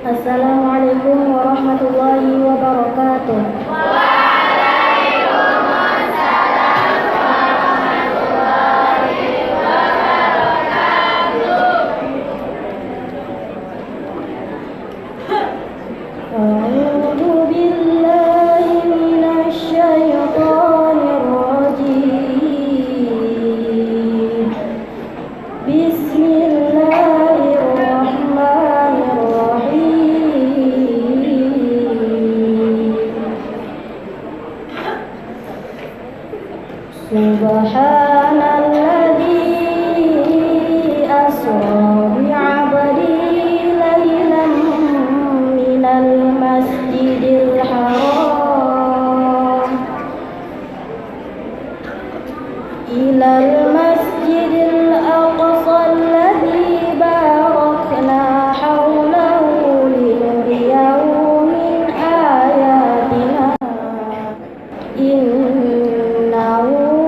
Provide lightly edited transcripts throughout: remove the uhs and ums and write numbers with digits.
Assalamualaikum warahmatullahi wabarakatuh. A'udzu billahi minasy syaithanir rajim. Subhanalladzi asra bi'abdihi laylan minal masjidil haram ilal masjidil aqsa alladzi barakna hawlahu linuriyahu min ayatina innahu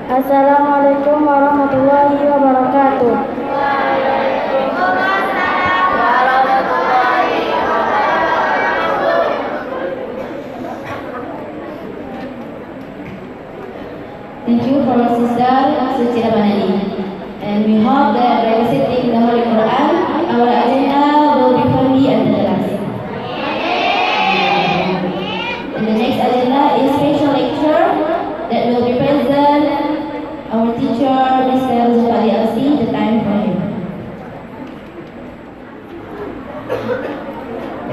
Assalamualaikum warahmatullahi wabarakatuh. Thank you for your sister Suci Ramadhani, and we hope that by reciting the Holy Quran, our agenda will be firmly under the class. And the next agenda is special lecture that will be present. Our teacher, Mr. Zulfali Alsi, the time for him.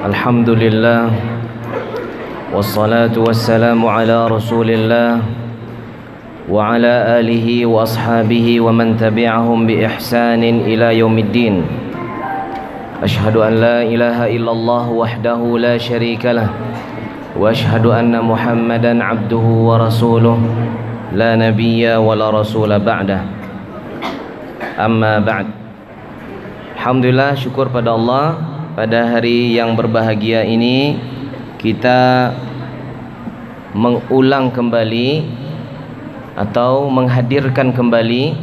Alhamdulillah, wassalatu wassalamu ala rasulillah wa ala alihi wa ashabihi wa man tabi'ahum bi ihsanin ila yaumiddin. Ashhadu an la ilaha illallah wahdahu la syarika lah wa ashhadu anna Muhammadan abduhu wa rasuluh la nabiyya wa la rasula ba'dah. Amma ba'd. Alhamdulillah, syukur pada Allah, pada hari yang berbahagia ini kita mengulang kembali atau menghadirkan kembali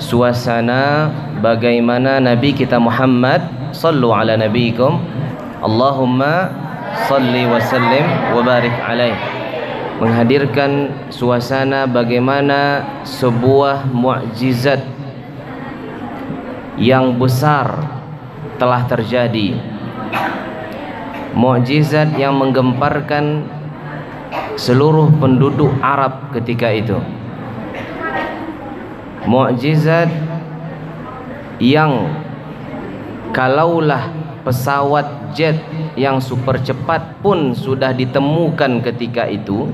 suasana bagaimana Nabi kita Muhammad sallu ala nabiikum Allahumma salli wa sallim wa barik alaih, menghadirkan suasana bagaimana sebuah mukjizat yang besar telah terjadi, mukjizat yang menggemparkan seluruh penduduk Arab ketika itu, mukjizat yang kalaulah pesawat jet yang super cepat pun sudah ditemukan ketika itu,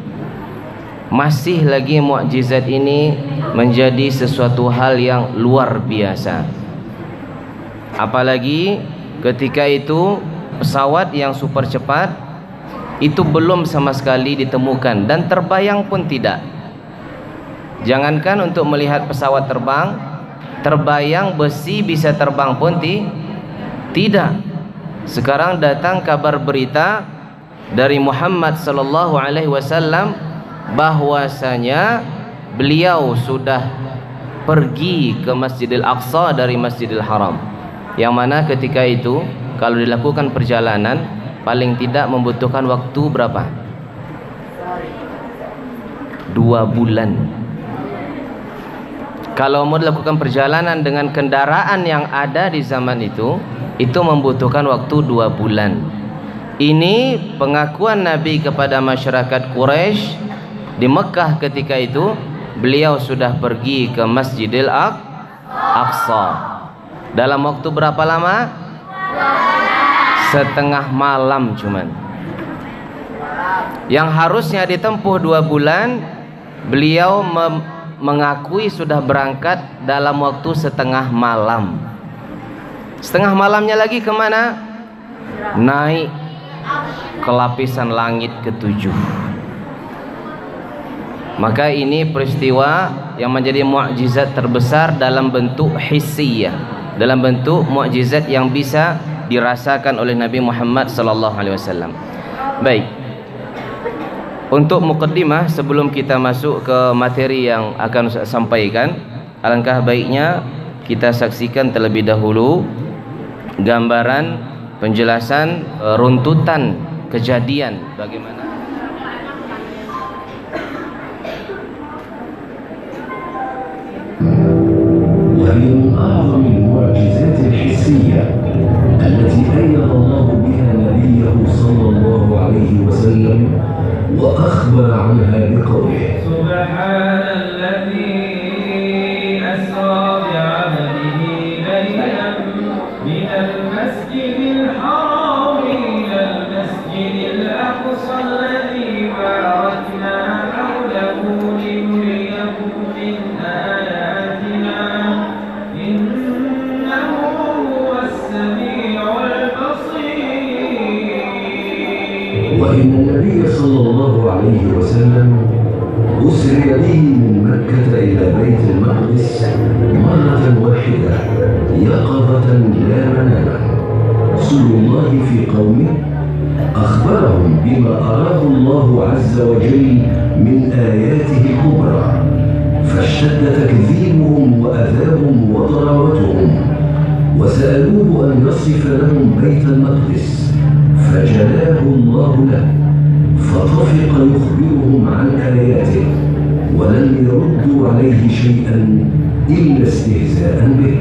masih lagi mukjizat ini menjadi sesuatu hal yang luar biasa. Apalagi ketika itu pesawat yang super cepat itu belum sama sekali ditemukan dan terbayang pun tidak. Jangankan untuk melihat pesawat terbang, terbayang besi bisa terbang pun tidak. Sekarang datang kabar berita dari Muhammad sallallahu alaihi wasallam bahwasanya beliau sudah pergi ke Masjidil Aqsa dari Masjidil Haram, yang mana ketika itu kalau dilakukan perjalanan paling tidak membutuhkan waktu berapa? 2 bulan. Kalau mau dilakukan perjalanan dengan kendaraan yang ada di zaman itu membutuhkan waktu 2 bulan. Ini pengakuan Nabi kepada masyarakat Quraisy di Mekah ketika itu, beliau sudah pergi ke Masjidil Aqsa. Dalam waktu berapa lama? Setengah malam cuman. Yang harusnya ditempuh 2 bulan, beliau mengakui sudah berangkat dalam waktu setengah malam. Setengah malamnya lagi kemana? Naik ke lapisan langit ke-7. Maka ini peristiwa yang menjadi mukjizat terbesar dalam bentuk hissiyah, dalam bentuk mukjizat yang bisa dirasakan oleh Nabi Muhammad sallallahu alaihi wasallam. Baik. Untuk mukaddimah sebelum kita masuk ke materi yang akan Ustaz sampaikan, alangkah baiknya kita saksikan terlebih dahulu gambaran penjelasan runtutan kejadian bagaimana ومن أعظم المعجزات الحسية التي أيد الله بها نبيه صلى الله عليه وسلم وأخبر عنها بقوله سبحان الذي أسرى بعبده ليلا من المسجد الحرام إلى المسجد الأقصى الذي باركنا حوله لنريه من آياتنا إنه هو السميع البصير. وإن النبي صلى الله عليه وسلم أسري به من مكة إلى بيت المقدس مرة واحدة يقظة لا مناما. رسول الله في قومه أخبرهم بما أراه الله عز وجل من آياته الكبرى، فاشتد تكذيبهم وأذاهم وضراوتهم، وسألوه أن يصف لهم بيت المقدس فجلاه الله له، فطفق يخبرهم عن آياته ولم يردوا عليه شيئا إلا استهزاء به.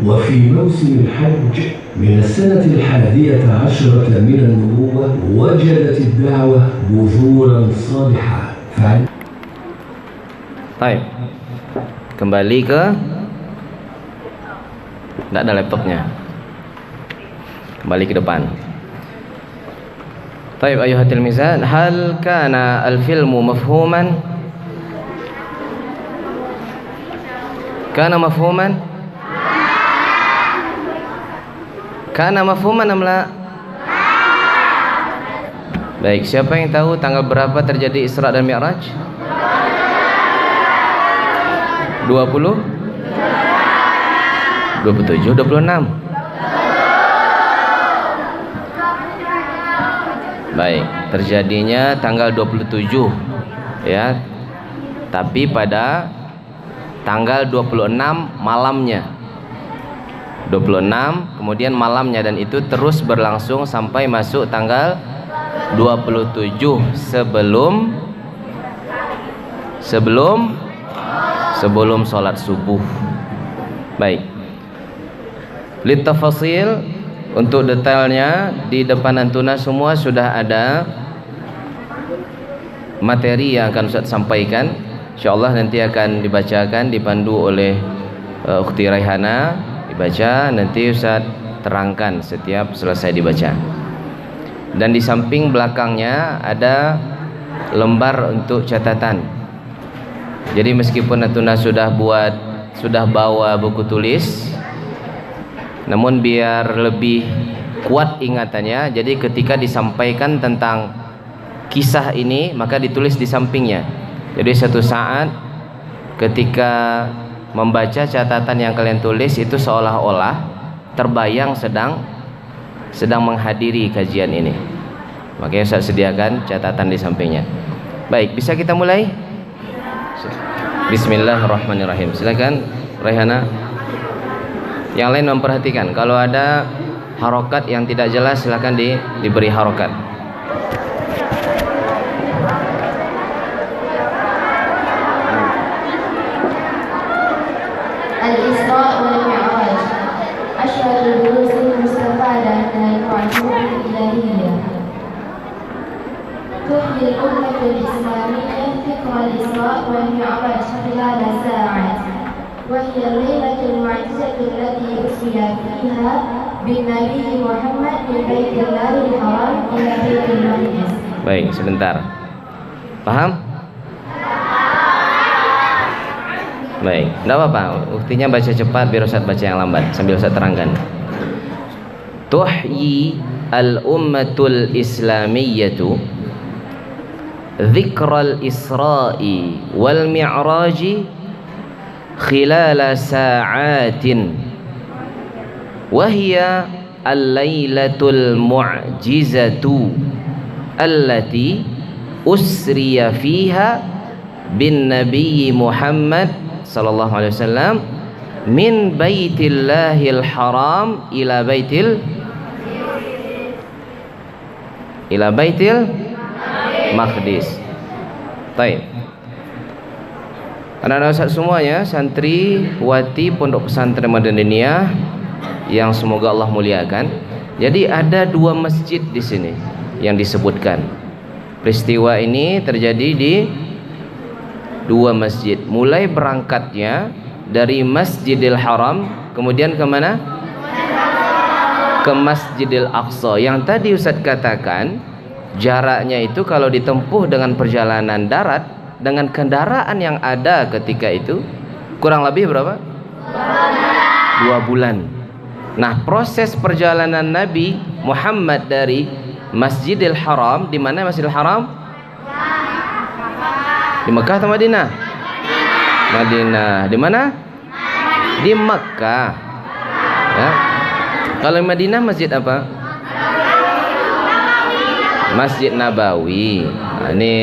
وفي موسم الحج من السنة 11 من النبوة وجدت الدعوة بذورا صالحة. Baik. Kembali ke tidak ada laptopnya. Kembali ke depan. Baik, ayuhat tilmizan, hal kana al-filmu mafhuman? Kana mafhuman? Kana mafhuman am la? Baik, siapa yang tahu tanggal berapa terjadi Isra dan Mi'raj? 20? 27, 26. Baik, terjadinya tanggal 27 ya. Tapi pada tanggal 26 malamnya. 26 kemudian malamnya, dan itu terus berlangsung sampai masuk tanggal 27 sebelum sholat subuh. Baik, litafasil, untuk detailnya di depan antuna semua sudah ada materi yang akan Ustaz sampaikan. InsyaAllah nanti akan dibacakan, dipandu oleh Ukhti Raihana, dibaca, nanti Ustaz terangkan setiap selesai dibaca. Dan di samping belakangnya ada lembar untuk catatan. Jadi meskipun antuna sudah bawa buku tulis, namun biar lebih kuat ingatannya, jadi ketika disampaikan tentang kisah ini maka ditulis di sampingnya. Jadi satu saat ketika membaca catatan yang kalian tulis itu seolah-olah terbayang sedang menghadiri kajian ini. Makanya saya sediakan catatan di sampingnya. Baik, bisa kita mulai? Bismillahirrahmanirrahim. Silakan Raihana. Yang lain memperhatikan, kalau ada harokat yang tidak jelas silakan diberi harokat. Al-Isra wal Mi'raj, asyhadu durusul mustafadah dan al-ma'jubul ilahiyyah. Tuhyi al-ummatul islamiyyah fikra al-Isra wal Mi'raj khilal sa'at, wa hiya الليلة المعجزة التي أسري فيها بالنبي محمد من بيت الله الحرام إلى بيت المقدس. Baik, sebentar. Paham? Baik, tidak apa-apa. Buktinya baca cepat biar Ustaz baca yang lambat sambil Ustaz terangkan. Tuhyi al-ummatul islamiyyatu dzikral isra'i wal mi'raji khilala sa'atin wa hiya al-lailatul mu'jizatu allati usriya fiha bin Nabi Muhammad sallallahu alaihi wasallam min baitillahil haram ila baitil maqdis. Baik. Anak-anak Ustaz semuanya, santri wati Pondok Pesantren Madinah yang semoga Allah muliakan. Jadi ada dua masjid di sini yang disebutkan. Peristiwa ini terjadi di dua masjid. Mulai berangkatnya dari Masjidil Haram, kemudian ke mana? Ke Masjidil Aqsa. Yang tadi Ustaz katakan jaraknya itu kalau ditempuh dengan perjalanan darat dengan kendaraan yang ada ketika itu kurang lebih berapa? 2 bulan. Nah, proses perjalanan Nabi Muhammad dari Masjidil Haram, di mana Masjidil Haram? Di Mekah atau Madinah? Madinah. Di mana? Di Mekah. Ya. Kalau di Madinah masjid apa? Masjid Nabawi. Nah, ini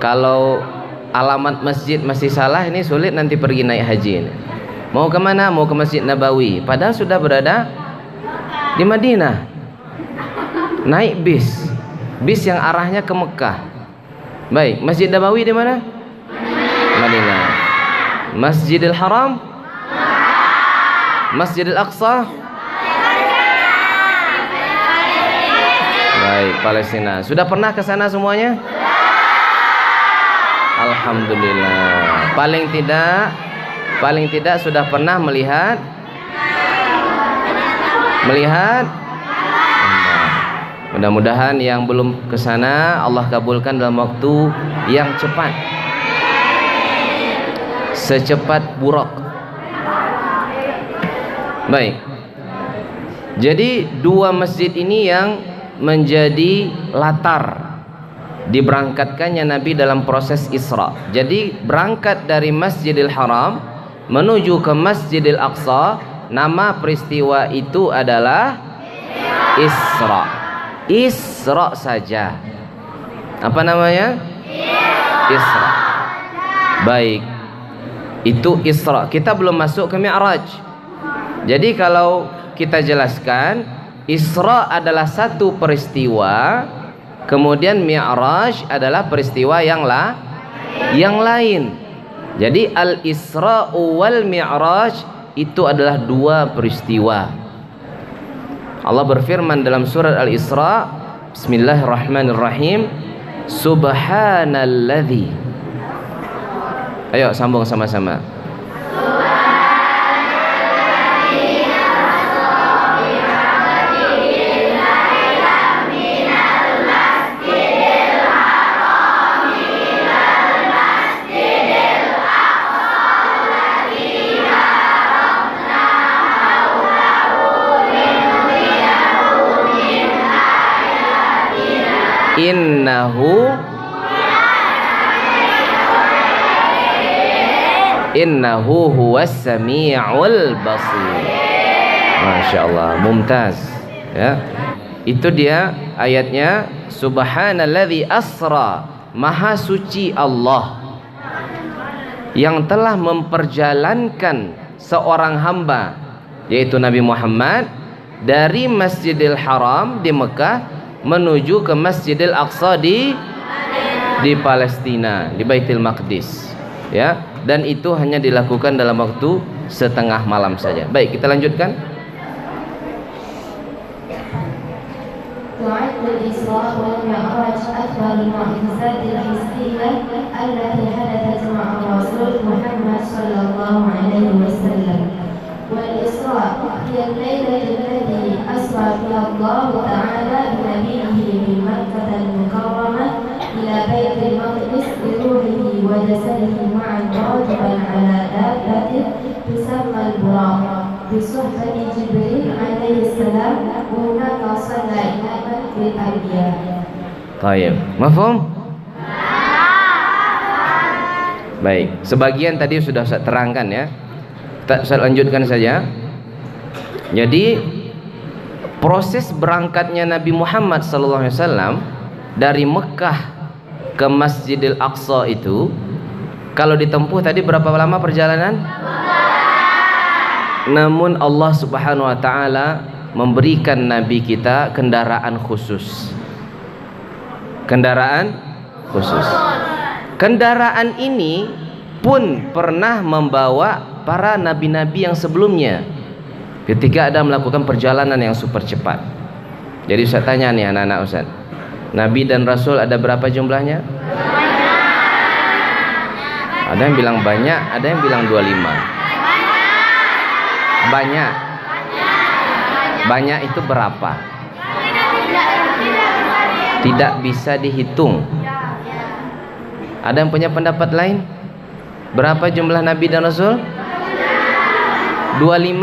kalau alamat masjid masih salah, ini sulit nanti pergi naik haji. Mau ke mana? Mau ke Masjid Nabawi. Padahal sudah berada di Madinah. Naik bis yang arahnya ke Mekah. Baik, Masjid Nabawi di mana? Madinah. Masjidil Haram? Masjidil Aqsa? Baik, Palestina. Sudah pernah ke sana semuanya? Alhamdulillah. Paling tidak sudah pernah melihat mudah-mudahan yang belum ke sana Allah kabulkan dalam waktu yang cepat, secepat buruk. Baik, jadi dua masjid ini yang menjadi latar diberangkatkannya Nabi dalam proses Isra. Jadi berangkat dari Masjidil Haram menuju ke Masjidil Aqsa, nama peristiwa itu adalah Isra. Isra saja. Apa namanya? Isra. Baik, itu Isra. Kita belum masuk ke Mi'raj. Jadi kalau kita jelaskan, Isra adalah satu peristiwa, kemudian Mi'raj adalah peristiwa yang lain. Jadi Al-Isra wal Mi'raj itu adalah dua peristiwa. Allah berfirman dalam surat Al-Isra, Bismillahirrahmanirrahim, Subhanalladzi. Ayo sambung sama-sama. Innahu huwas sami'ul basir. Masya Allah, mumtaz ya. Itu dia ayatnya, Subhanalladzi asra, maha suci Allah yang telah memperjalankan seorang hamba, yaitu Nabi Muhammad, dari Masjidil Haram di Mekah menuju ke Masjidil Aqsa di Palestina, di Baitul Maqdis ya. Dan itu hanya dilakukan dalam waktu setengah malam saja. Baik, kita lanjutkan. تعد الإسراء والمعراج أكبر المعجزات الحسية التي حدثت مع الرسول محمد صلى الله عليه وسلم. هي الليلة التي أسرى فيها الله تعالى بنبيه من مكة المكرمة إلى بيت المقدس بروحه وجسده معا راكبا على دابة تسمى البراق بصحبة جبريل عليه السلام وهناك صلى إماما بالأنبياء. Baik, mafhum? Baik, sebagian tadi sudah saya terangkan ya. Saya lanjutkan saja. Jadi proses berangkatnya Nabi Muhammad SAW dari Mekah ke Masjidil Aqsa itu, kalau ditempuh tadi berapa lama perjalanan? Namun Allah Subhanahu wa taala memberikan Nabi kita kendaraan khusus. Kendaraan khusus. Kendaraan ini pun pernah membawa para nabi-nabi yang sebelumnya ketika ada melakukan perjalanan yang super cepat. Jadi saya tanya nih anak-anak Ustaz, Nabi dan Rasul ada berapa jumlahnya? Ada yang bilang banyak, ada yang bilang 25. Banyak. Banyak itu berapa? Tidak bisa dihitung. Ada yang punya pendapat lain? Berapa jumlah Nabi dan Rasul? 25.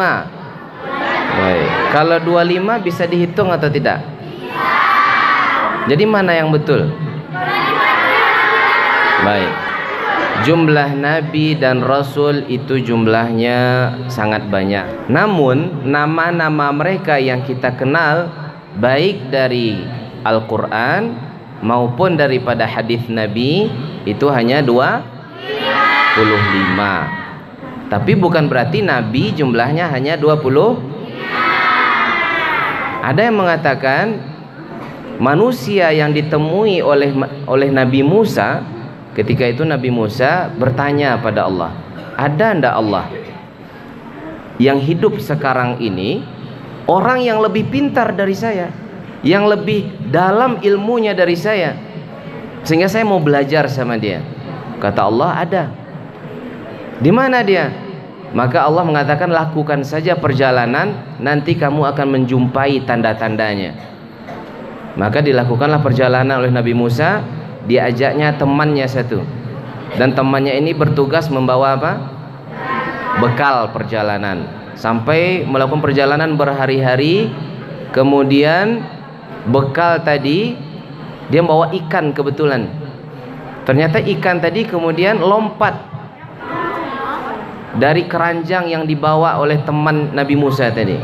Baik. Kalau 25 bisa dihitung atau tidak? Jadi mana yang betul? Baik. Jumlah Nabi dan Rasul itu jumlahnya sangat banyak. Namun nama-nama mereka yang kita kenal baik dari Al-Quran maupun daripada hadis Nabi itu hanya 25. Tapi bukan berarti Nabi jumlahnya hanya 20. Ada yang mengatakan manusia yang ditemui oleh Nabi Musa, ketika itu Nabi Musa bertanya pada Allah, ada ndak Allah yang hidup sekarang ini orang yang lebih pintar dari saya, yang lebih dalam ilmunya dari saya, sehingga saya mau belajar sama dia? Kata Allah, ada. Di mana dia? Maka Allah mengatakan, lakukan saja perjalanan, nanti kamu akan menjumpai tanda-tandanya. Maka dilakukanlah perjalanan oleh Nabi Musa. Diajaknya temannya satu, dan temannya ini bertugas membawa apa? Bekal perjalanan. Sampai melakukan perjalanan berhari-hari. Kemudian bekal tadi dia membawa ikan kebetulan. Ternyata ikan tadi kemudian lompat dari keranjang yang dibawa oleh teman Nabi Musa tadi.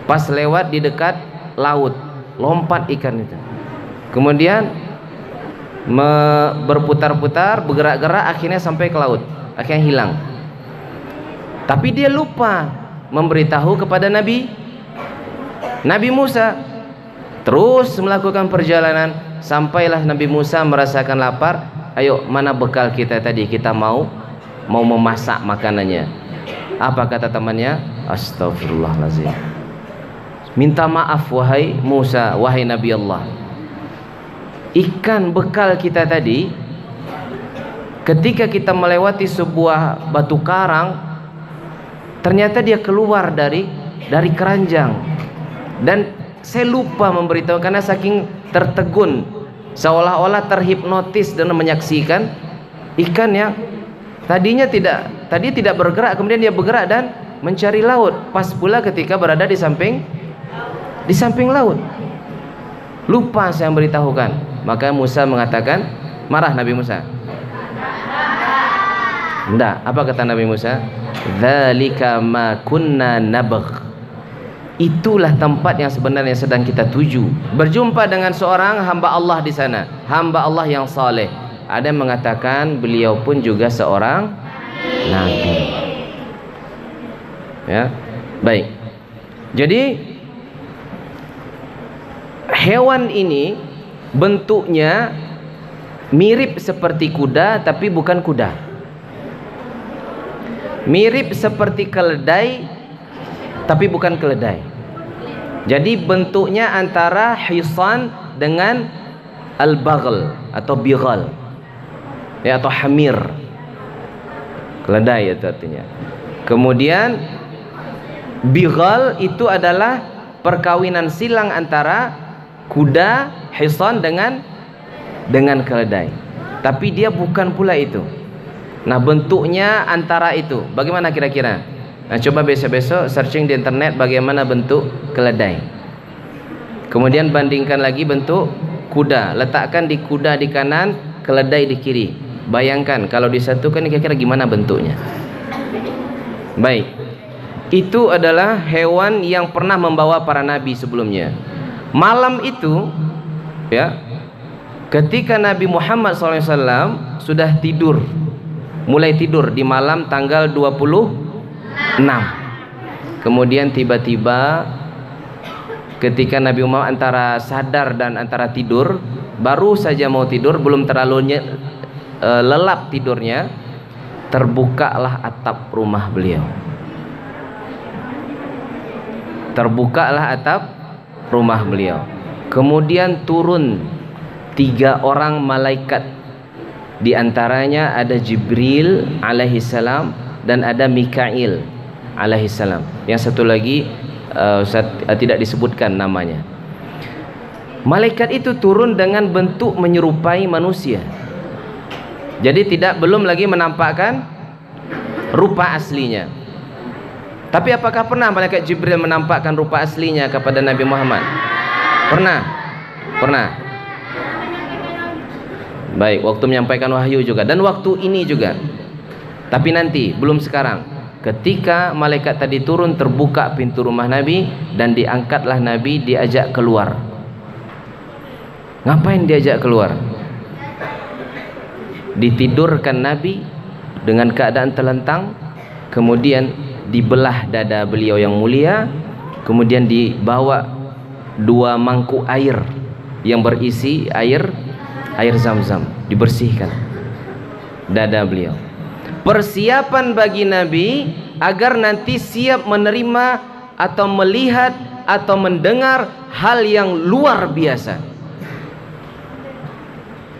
Pas lewat di dekat laut, lompat ikan itu. Kemudian berputar-putar, bergerak-gerak, akhirnya sampai ke laut, akhirnya hilang. Tapi dia lupa memberitahu kepada Nabi Musa. Terus melakukan perjalanan, sampailah Nabi Musa merasakan lapar. Ayo, mana bekal kita tadi? Kita mau memasak makanannya. Apa kata temannya? Astagfirullahaladzim, minta maaf wahai Musa, wahai Nabi Allah. Ikan bekal kita tadi, ketika kita melewati sebuah batu karang, ternyata dia keluar dari keranjang, dan saya lupa memberitahu karena saking tertegun, seolah-olah terhipnotis dan menyaksikan ikan yang tadi tidak bergerak, kemudian dia bergerak dan mencari laut. Pas pula ketika berada di samping laut, lupa saya memberitahukan. Maka Musa mengatakan, marah Nabi Musa. Enggak, apa kata Nabi Musa? Dzalika ma kunna nabgh. Itulah tempat yang sebenarnya sedang kita tuju. Berjumpa dengan seorang hamba Allah di sana, hamba Allah yang saleh. Ada yang mengatakan beliau pun juga seorang nabi. Ya, baik. Jadi hewan ini bentuknya mirip seperti kuda, tapi bukan kuda. Mirip seperti keledai, tapi bukan keledai. Jadi bentuknya antara hisan dengan al-baghl atau bighal, ya, atau hamir. Keledai itu artinya. Kemudian Bighal itu adalah perkawinan silang antara kuda hisan dengan keledai. Tapi dia bukan pula itu. Nah, bentuknya antara itu. Bagaimana kira-kira? Nah, coba besok-besok searching di internet bagaimana bentuk keledai. Kemudian bandingkan lagi bentuk kuda. Letakkan di kuda di kanan, keledai di kiri. Bayangkan kalau disatukan kira-kira gimana bentuknya. Baik. Itu adalah hewan yang pernah membawa para nabi sebelumnya. Malam itu, ya, ketika Nabi Muhammad SAW sudah tidur, mulai tidur di malam tanggal 26. Kemudian tiba-tiba ketika Nabi Muhammad antara sadar dan antara tidur, baru saja mau tidur, belum terlalu lelap tidurnya, terbukalah atap rumah beliau. Terbukalah atap rumah beliau. Kemudian turun 3 orang malaikat. Di antaranya ada Jibril alaihissalam dan ada Mikail alaihissalam. Yang satu lagi tidak disebutkan namanya. Malaikat itu turun dengan bentuk menyerupai manusia. Jadi belum lagi menampakkan rupa aslinya. Tapi apakah pernah malaikat Jibril menampakkan rupa aslinya kepada Nabi Muhammad? Pernah. Baik, waktu menyampaikan wahyu juga dan waktu ini juga. Tapi nanti, belum sekarang. Ketika malaikat tadi turun, terbuka pintu rumah Nabi dan diangkatlah Nabi, diajak keluar. Ngapain diajak keluar? Ditidurkan Nabi dengan keadaan telentang, kemudian dibelah dada beliau yang mulia, kemudian dibawa 2 mangkuk air yang berisi air Zam-Zam, dibersihkan dada beliau. Persiapan bagi Nabi agar nanti siap menerima atau melihat atau mendengar hal yang luar biasa.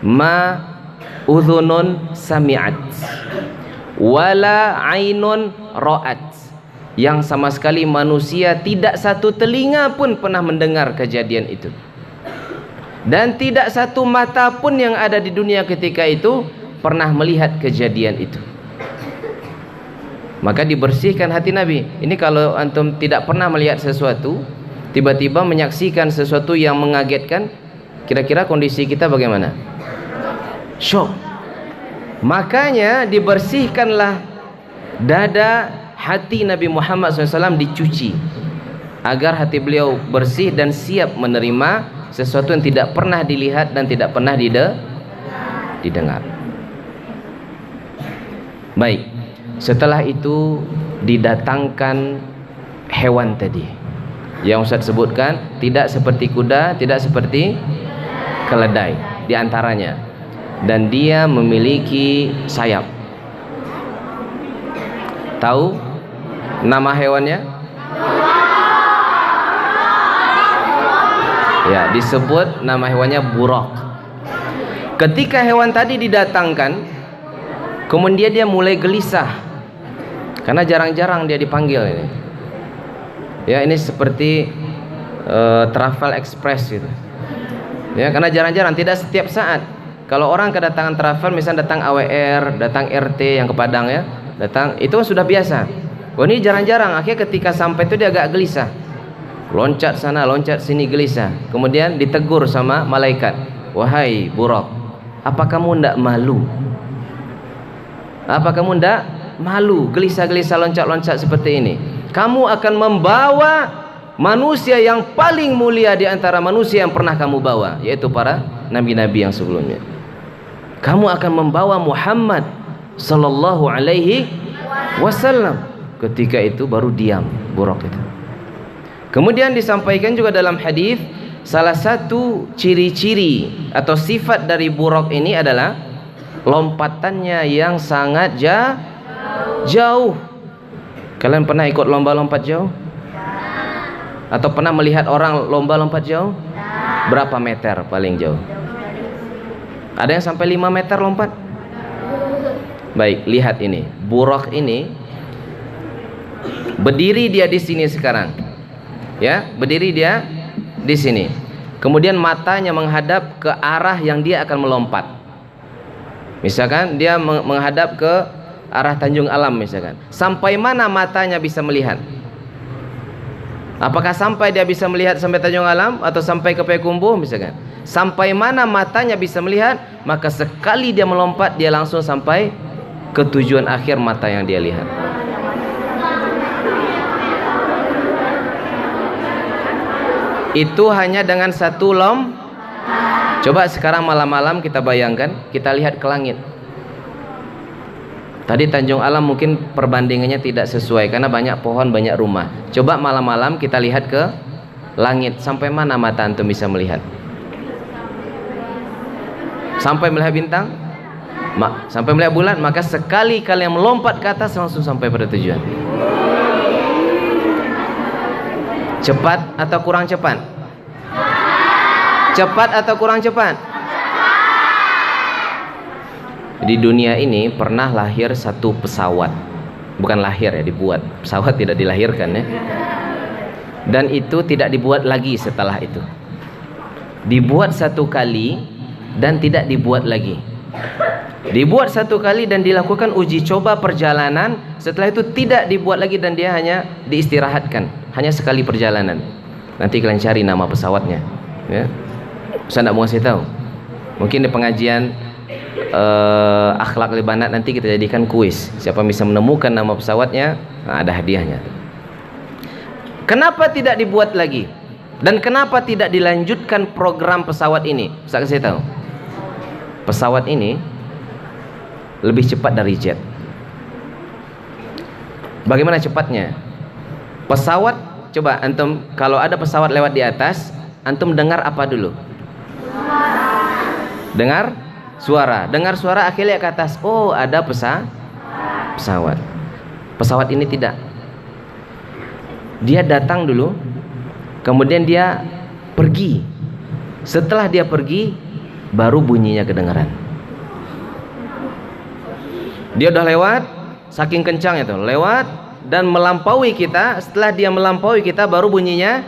Ma udhunun sami'at wala ainun ra'at. Yang sama sekali manusia tidak satu telinga pun pernah mendengar kejadian itu, dan tidak satu mata pun yang ada di dunia ketika itu pernah melihat kejadian itu. Maka dibersihkan hati Nabi. Ini kalau antum tidak pernah melihat sesuatu, tiba-tiba menyaksikan sesuatu yang mengagetkan, kira-kira kondisi kita bagaimana? Syok. Makanya dibersihkanlah dada hati Nabi Muhammad SAW, dicuci agar hati beliau bersih dan siap menerima sesuatu yang tidak pernah dilihat dan tidak pernah didengar. Baik, setelah itu didatangkan hewan tadi yang Ustaz sebutkan, tidak seperti kuda, tidak seperti keledai di antaranya, dan dia memiliki sayap. Tahu nama hewannya? Ya, disebut nama hewannya buraq. Ketika hewan tadi didatangkan, kemudian dia mulai gelisah karena jarang-jarang dia dipanggil ini. Ya, ini seperti travel express gitu. Ya, karena jarang-jarang, tidak setiap saat. Kalau orang kedatangan travel, misalnya datang AWR, datang RT yang ke Padang ya, datang, itu sudah biasa. Oh, ini jarang-jarang. Akhirnya ketika sampai itu dia agak gelisah, loncat sana loncat sini gelisah. Kemudian ditegur sama malaikat, wahai buraq, apa kamu ndak malu? Apa kamu ndak malu gelisah-gelisah loncat-loncat seperti ini? Kamu akan membawa manusia yang paling mulia di antara manusia yang pernah kamu bawa, yaitu para nabi-nabi yang sebelumnya. Kamu akan membawa Muhammad sallallahu alaihi wasallam. Ketika itu baru diam buraq itu. Kemudian disampaikan juga dalam hadis, salah satu ciri-ciri atau sifat dari buraq ini adalah lompatannya yang sangat jauh. Kalian pernah ikut lomba lompat jauh? Atau pernah melihat orang lomba lompat jauh? Berapa meter paling jauh? Ada yang sampai 5 meter lompat? Baik, lihat ini. Buraq ini Berdiri dia di sini sekarang. Ya, berdiri dia di sini. Kemudian matanya menghadap ke arah yang dia akan melompat. Misalkan dia menghadap ke arah Tanjung Alam misalkan. Sampai mana matanya bisa melihat? Apakah sampai dia bisa melihat sampai Tanjung Alam atau sampai ke Payakumbuh misalkan? Sampai mana matanya bisa melihat, maka sekali dia melompat dia langsung sampai ke tujuan akhir mata yang dia lihat. Itu hanya dengan satu Coba sekarang malam-malam kita bayangkan, kita lihat ke langit. Tadi Tanjung Alam mungkin perbandingannya tidak sesuai karena banyak pohon, banyak rumah. Coba malam-malam kita lihat ke langit. Sampai mana mata antum bisa melihat? Sampai melihat bintang? Sampai melihat bulan? Maka sekali kalian melompat ke atas langsung sampai pada tujuan. Cepat atau kurang cepat? Cepat atau kurang cepat? Di dunia ini pernah lahir satu pesawat. Bukan lahir ya, dibuat. Pesawat tidak dilahirkan ya. Dan itu tidak dibuat lagi setelah itu. Dibuat satu kali dan tidak dibuat lagi. Dibuat satu kali dan dilakukan uji coba perjalanan. Setelah itu tidak dibuat lagi dan dia hanya diistirahatkan. Hanya sekali perjalanan. Nanti kalian cari nama pesawatnya ya. Saya tidak mau kasih tahu. Mungkin di pengajian akhlak Libanat nanti kita jadikan kuis. Siapa bisa menemukan nama pesawatnya, nah, ada hadiahnya. Kenapa tidak dibuat lagi? Dan kenapa tidak dilanjutkan program pesawat ini? Saya kasih tahu. Pesawat ini lebih cepat dari jet. Bagaimana cepatnya? Pesawat, coba antum kalau ada pesawat lewat di atas, antum dengar apa dulu? Dengar suara. Dengar suara akhirnya ke atas. Oh, ada pesawat. Pesawat ini tidak. Dia datang dulu, kemudian dia pergi. Setelah dia pergi, baru bunyinya kedengaran. Dia udah lewat, saking kencangnya tuh, lewat dan melampaui kita. Setelah dia melampaui kita, baru bunyinya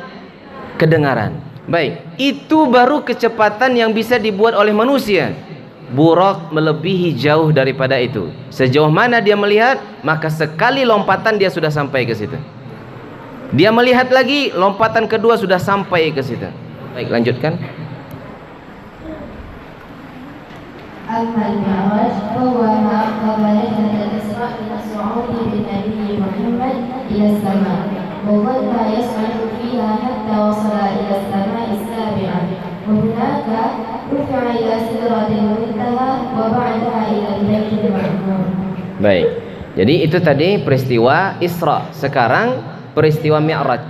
kedengaran. Baik, itu baru kecepatan yang bisa dibuat oleh manusia. Buraq melebihi jauh daripada itu. Sejauh mana dia melihat, maka sekali lompatan dia sudah sampai ke situ. Dia melihat lagi, lompatan kedua sudah sampai ke situ. Baik, lanjutkan. Al-Mi'raj huwa ma qabla al-Isra' min as-su'udi bin-nabiy Muhammad ila as-sama' wa dhalla yas'adu fiha hatta wasala ila as-sama'i as-sabi'ah wa hunaka rufi'a ila sidratil muntaha wa ba'daha ila al-baitil ma'mur. Baik. Jadi itu tadi peristiwa Isra. Sekarang peristiwa Mi'raj.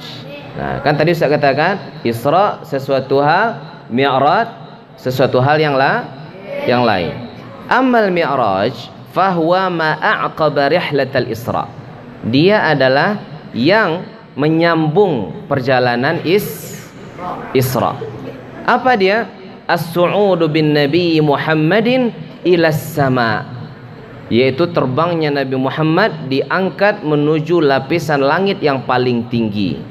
Nah, kan tadi saya katakan Isra sesuatu hal, Mi'raj sesuatu hal yang lain. Amal Mi'raj fahuwa ma a'qaba rihlatal Isra. Dia adalah yang menyambung perjalanan Isra. Apa dia? As-su'udu bin Nabi Muhammadin ila sama, yaitu terbangnya Nabi Muhammad diangkat menuju lapisan langit yang paling tinggi.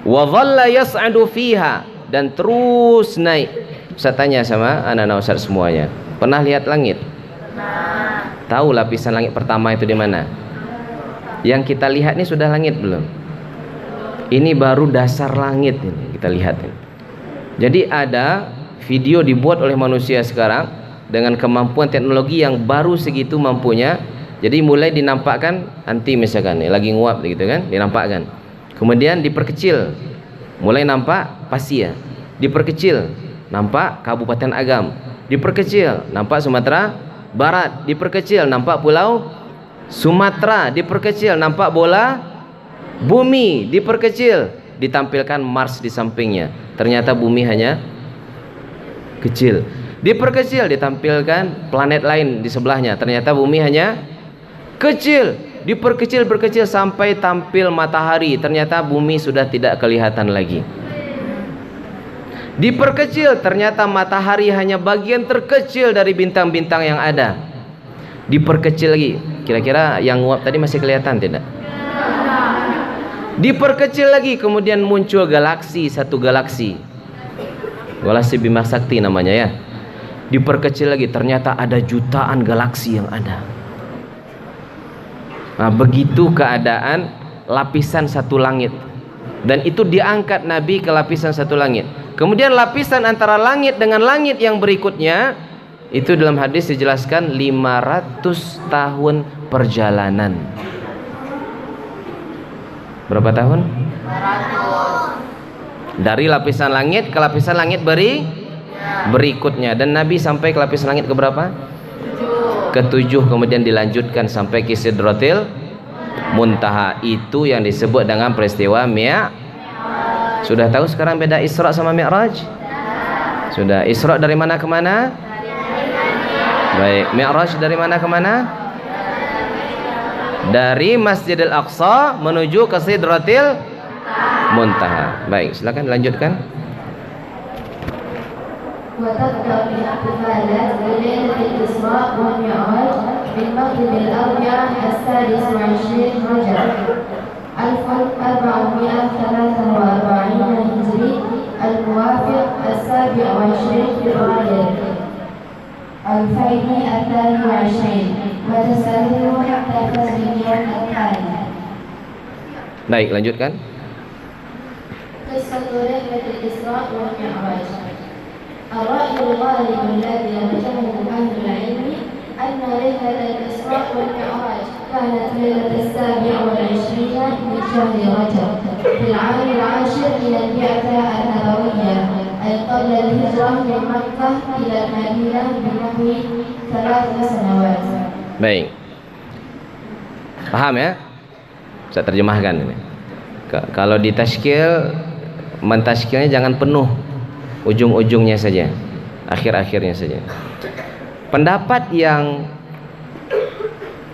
Wa dhalla yas'adu fiha, dan terus naik. Saya tanya sama anak-anak Ustaz semuanya, pernah lihat langit? Tahu lapisan langit pertama itu di mana? Yang kita lihat ini sudah langit belum? Ini baru dasar langit ini kita lihat ini. Jadi ada video dibuat oleh manusia sekarang dengan kemampuan teknologi yang baru segitu mampunya. Jadi mulai dinampakkan anti misalkan lagi nguap gitu kan, dinampakkan. Kemudian diperkecil, mulai nampak Pasia. Diperkecil, nampak Kabupaten Agam. Diperkecil, nampak Sumatera Barat. Diperkecil, nampak Pulau Sumatera. Diperkecil, nampak bola bumi. Diperkecil, ditampilkan Mars di sampingnya. Ternyata bumi hanya kecil. Diperkecil, ditampilkan planet lain di sebelahnya. Ternyata bumi hanya kecil. Diperkecil, berkecil sampai tampil matahari. Ternyata bumi sudah tidak kelihatan lagi. Diperkecil, ternyata matahari hanya bagian terkecil dari bintang-bintang yang ada. Diperkecil lagi. Kira-kira yang nguap tadi masih kelihatan tidak? Diperkecil lagi, kemudian muncul galaksi, satu galaksi. Galaksi Bima Sakti namanya ya. Diperkecil lagi, ternyata ada jutaan galaksi yang ada. Nah, begitu keadaan lapisan satu langit. Dan itu diangkat Nabi ke lapisan satu langit. Kemudian lapisan antara langit dengan langit yang berikutnya, itu dalam hadis dijelaskan 500 tahun perjalanan. Berapa tahun? 500. Dari lapisan langit ke lapisan langit berikutnya. Dan Nabi sampai ke lapisan langit ke berapa? Ke-7. Kemudian dilanjutkan sampai ke Sidratil Muntaha. Itu yang disebut dengan peristiwa Mi'raj. Sudah tahu sekarang beda Isra sama Mi'raj? Sudah. Isra dari mana ke mana? Baik. Mi'raj dari mana ke mana? Dari Masjidil Aqsa menuju ke Sidratil Muntaha. Baik, silakan lanjutkan. وتبدأ بالاحتفالات بليلة الإسراء والمعراج بالمغرب الأربعاء 26 رجب 1443 هجري الموافق 27 فبراير 2022 وتستمر حتى فجر اليوم التالي. Baik, lanjutkan. قصة رحلة الإسراء والمعراج. الرأي الغالب الذي رجحه أهل العلم أن رحلة الإسراء والمعراج كانت ليلة 27 من شهر رجب في العام 10 من البعثة النبوية، أي قبل الهجرة من مكة إلى المدينة بنحو 3 سنوات. Baik. Paham ya? Saya terjemahkan ini. Kalau ditashkil, mentashkilnya jangan penuh, ujung-ujungnya saja, akhir-akhirnya saja. Pendapat yang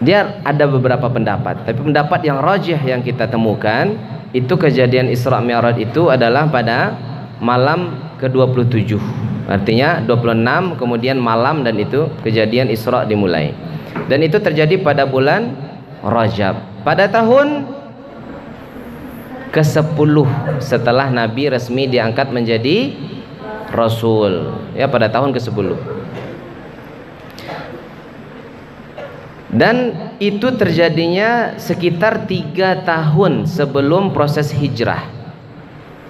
dia ada beberapa pendapat, tapi pendapat yang rajih yang kita temukan itu kejadian Isra Mi'raj itu adalah pada malam ke-27. Artinya 26 kemudian malam, dan itu kejadian Isra dimulai. Dan itu terjadi pada bulan Rajab pada tahun ke-10 setelah Nabi resmi diangkat menjadi Rasul, ya, pada tahun ke-10. Dan itu terjadinya sekitar 3 tahun sebelum proses hijrah.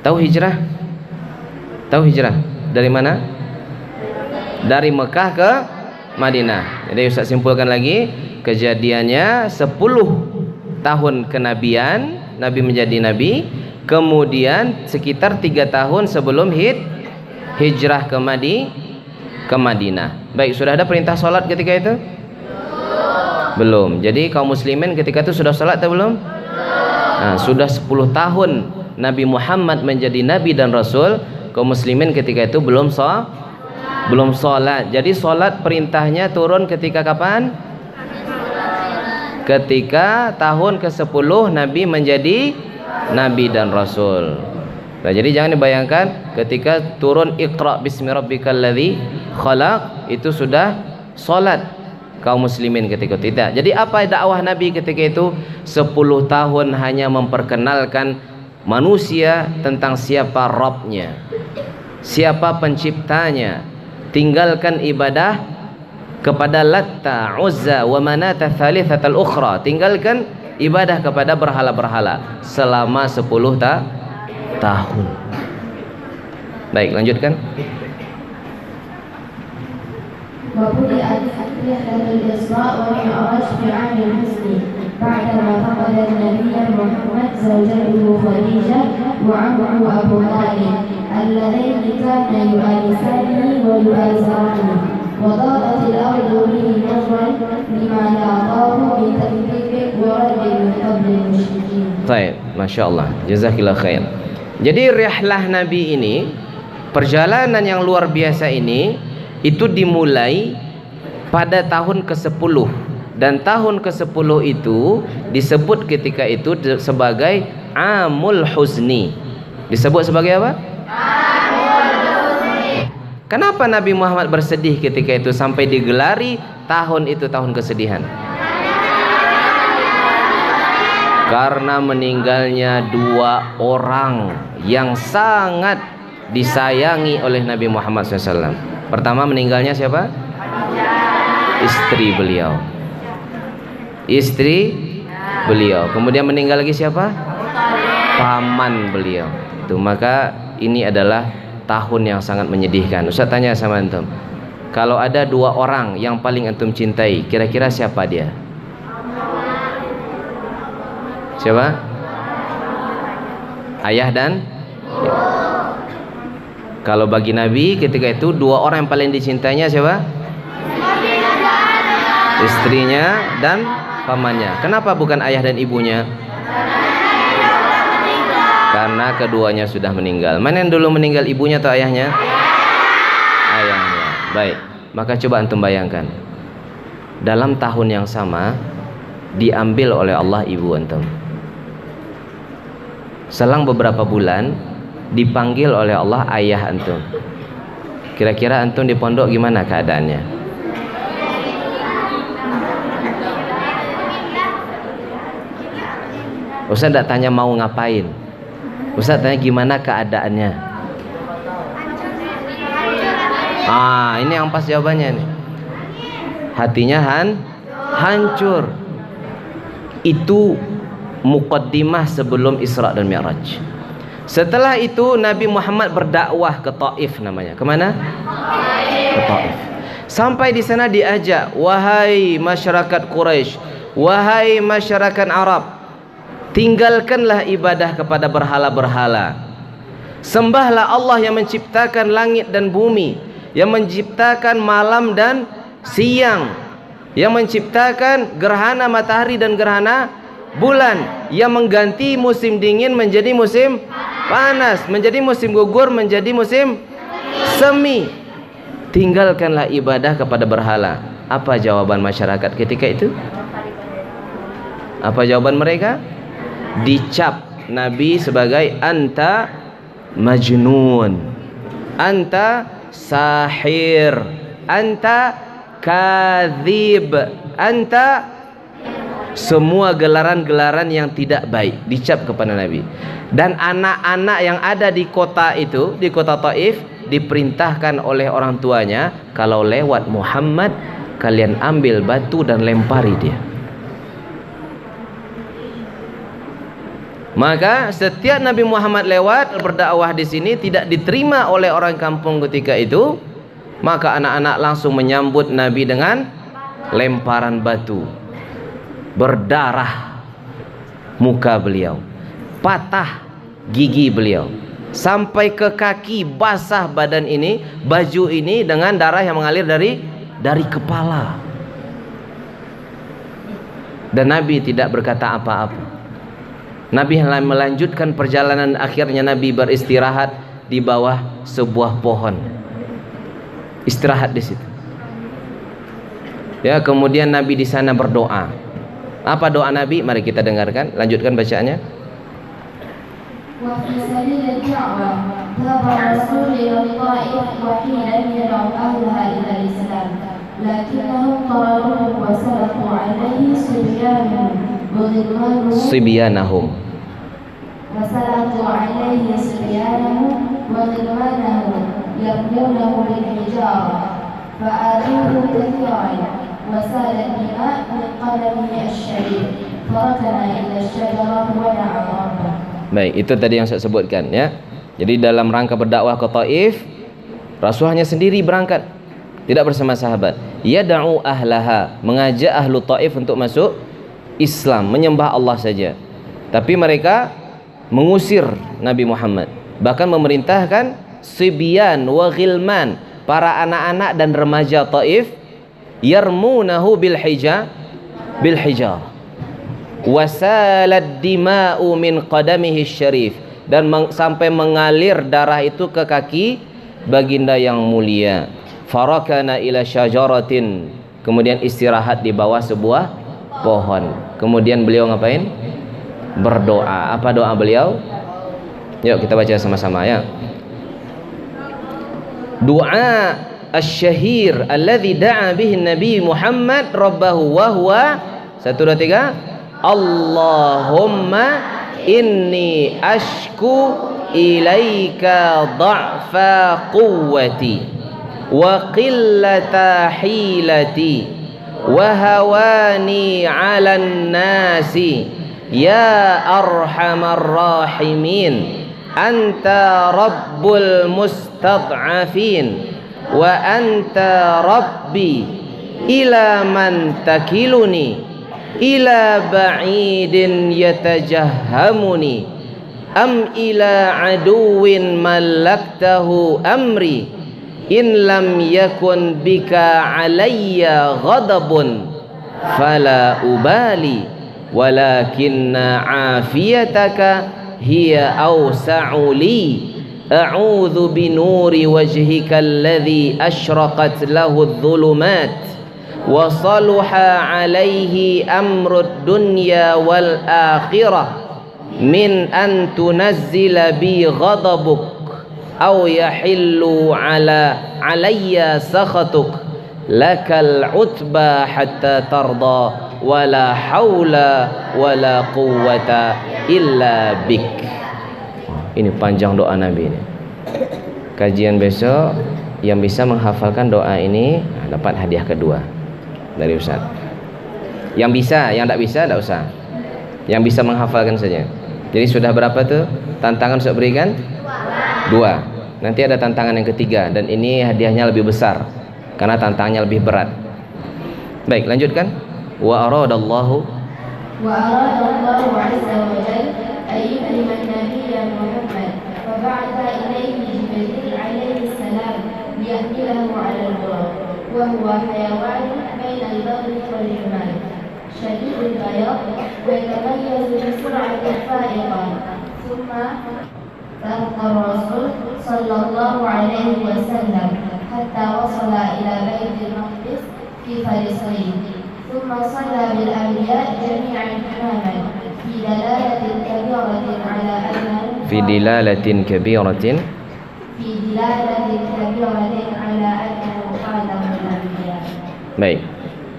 Tahu hijrah? Tahu hijrah? Dari mana? Dari Mekah ke Madinah. Jadi Ustaz simpulkan lagi, kejadiannya 10 tahun kenabian, Nabi menjadi Nabi. Kemudian sekitar 3 tahun sebelum hijrah ke Madinah. Baik, sudah ada perintah sholat ketika itu? Belum. Jadi kaum muslimin ketika itu sudah sholat atau belum? Nah, sudah 10 tahun Nabi Muhammad menjadi Nabi dan Rasul, kaum muslimin ketika itu belum sholat. Jadi sholat perintahnya turun ketika kapan? Ketika tahun ke-10 Nabi menjadi Nabi dan Rasul. Nah, jadi jangan dibayangkan ketika turun Iqra bismi rabbikal ladzi khalaq itu sudah sholat kaum muslimin ketika itu. Tidak. Jadi apa dakwah Nabi ketika itu? 10 tahun hanya memperkenalkan manusia tentang siapa Rabbnya, siapa penciptanya. Tinggalkan ibadah kepada Latta, Uzza wa Manata Thalithatal Ukhra. Tinggalkan ibadah kepada berhala-berhala selama 10 tahun. Baik, lanjutkan. وبدأت رحلة الإسراء والمعراج في عام الحزن بعدما فقد النبي محمد زوجته خديجة وعمه أبو طالب اللذين كانا يؤانسانه ويؤازرانه وضاقت الأرض به نجرا لما لاقاه من تكذيب ورد من قبل المشركين. Baik, Masya Allah, Jazakillah khair. Jadi rihlah Nabi ini, perjalanan yang luar biasa ini, itu dimulai pada tahun ke-10. Dan tahun ke-10 itu disebut ketika itu sebagai Amul Huzni. Disebut sebagai apa? Amul Huzni. Kenapa Nabi Muhammad bersedih ketika itu sampai digelari tahun itu tahun kesedihan? Karena meninggalnya dua orang yang sangat disayangi oleh Nabi Muhammad SAW. Pertama meninggalnya siapa? Istri beliau. Istri beliau. Kemudian meninggal lagi siapa? Paman beliau. Itu maka ini adalah tahun yang sangat menyedihkan. Ustaz tanya sama antum, kalau ada dua orang yang paling antum cintai, kira-kira siapa dia? Siapa? Ayah dan ibu. Kalau bagi Nabi ketika itu dua orang yang paling dicintainya siapa? Istrinya dan pamannya. Kenapa bukan ayah dan ibunya? Karena keduanya sudah meninggal. Mana yang dulu meninggal, ibunya atau ayahnya? Ayahnya. Baik, maka coba antum bayangkan, dalam tahun yang sama diambil oleh Allah ibu antum. Selang beberapa bulan dipanggil oleh Allah ayah antum. Kira-kira antum di pondok gimana keadaannya? Ustaz tidak tanya mau ngapain, Ustaz tanya gimana keadaannya. Ini yang pas jawabannya nih. Hatinya hancur. Itu muqaddimah sebelum Isra dan Mi'raj. Setelah itu Nabi Muhammad berdakwah ke Taif namanya. Kemana? Ke Taif. Sampai di sana diajak, wahai masyarakat Quraisy, wahai masyarakat Arab, tinggalkanlah ibadah kepada berhala-berhala. Sembahlah Allah yang menciptakan langit dan bumi, yang menciptakan malam dan siang, yang menciptakan gerhana matahari dan gerhana bulan, yang mengganti musim dingin menjadi musim panas, menjadi musim gugur menjadi musim semi. Tinggalkanlah ibadah kepada berhala. Apa jawaban masyarakat ketika itu? Apa jawaban mereka? Dicap Nabi sebagai anta majnun, anta sahir, anta kadzib, anta, semua gelaran-gelaran yang tidak baik dicap kepada Nabi. Dan anak-anak yang ada di kota itu, di kota Taif, diperintahkan oleh orang tuanya, kalau lewat Muhammad kalian ambil batu dan lempari dia. Maka setiap Nabi Muhammad lewat berdakwah di sini tidak diterima oleh orang kampung ketika itu, maka anak-anak langsung menyambut Nabi dengan lemparan batu. Berdarah muka beliau, patah gigi beliau, sampai ke kaki, basah badan ini, baju ini dengan darah yang mengalir dari kepala. Dan Nabi tidak berkata apa-apa. Nabi melanjutkan perjalanan. Akhirnya Nabi beristirahat di bawah sebuah pohon, istirahat di situ. Ya, kemudian Nabi di sana berdoa. Apa doa Nabi? Mari kita dengarkan. Lanjutkan bacaannya. Wa fi sabilil da'wah dhaba rasul ila Taif wa hina yad'u ahlaha ila al-Islam lakinnahum qararuhu wa salatu alaihi Sibyanahum wa salatu alaihi sibyanahum wa ghilmanahum yarmunahu bil hijarah fa'aduhu kathiran وسال الدماء من قدمه الشريف فركن إلى الشجرة ودعا ربه. Baik, itu tadi yang saya sebutkan ya. Jadi dalam rangka berdakwah ke Taif, Rasul hanya sendiri berangkat, tidak bersama sahabat. Yad'u ahlaha, mengajak ahlu Taif untuk masuk Islam, menyembah Allah saja. Tapi mereka mengusir Nabi Muhammad, bahkan memerintahkan sibyan wa ghilman, para anak-anak dan remaja Taif, yarmunahu bil hijar wasalad dima'u min qadamihi syarif, dan sampai mengalir darah itu ke kaki baginda yang mulia. Farakana ila syajaratin, kemudian istirahat di bawah sebuah pohon. Kemudian beliau ngapain? Berdoa. Apa doa beliau? Yuk kita baca sama-sama ya. Doa asy-syahir alladzi da'a bihi Nabi Muhammad rabbahu wa huwa 1 2 3 Allahumma inni ashku ilaika dha'fa quwwati wa qillata hilati wa hawani 'alan nasi ya arhamar rahimin anta rabbul mustad'afin wa anta rabbi ila man takiluni ila ba'idin yatajahhamuni am ila aduwin malaktahu amri in lam yakun bika alayya ghadabun fala ubali walakinna afiyataka hiya awsa'u li a'udzu binuri wajhika alladhi ashraqat lahu adh-dhulumat wa saluha alaihi amrud dunya wal akhirah min an tunazzila bi ghadabuk aw yahillu alayya sakhatuk lakal utba hatta tarda wala haula wala quwwata illa bik. Ini panjang doa Nabi ini. Kajian besok yang bisa menghafalkan doa ini dapat hadiah kedua dari Ustaz. Yang bisa, yang tak bisa tak usah. Yang bisa menghafalkan saja. Jadi sudah berapa tuh tantangan Ustaz berikan? Dua. Nanti ada tantangan yang ketiga dan ini hadiahnya lebih besar karena tantangannya lebih berat. Baik, lanjutkan. Wa aradallahu azza wa jalla ayyuhal nabiyya Muhammad wa ba'atha ilayhi Jibril alayhi salam liyahmilahu 'ala al-buraq wa huwa hayawan baina al-baghi wal himal shadid al-bayad wa yatamayyazu bi sur'atin fa'iqah thumma tarqa ar-rasul sallallahu alayhi wa sallam hatta wasala ila baitil maqdis fi Palestin ثم صلى بالأنبياء جميعا إماما في دلالة كبيرة على أن في دلالة كبيرة على أنه خاتم الأنبياء. Baik.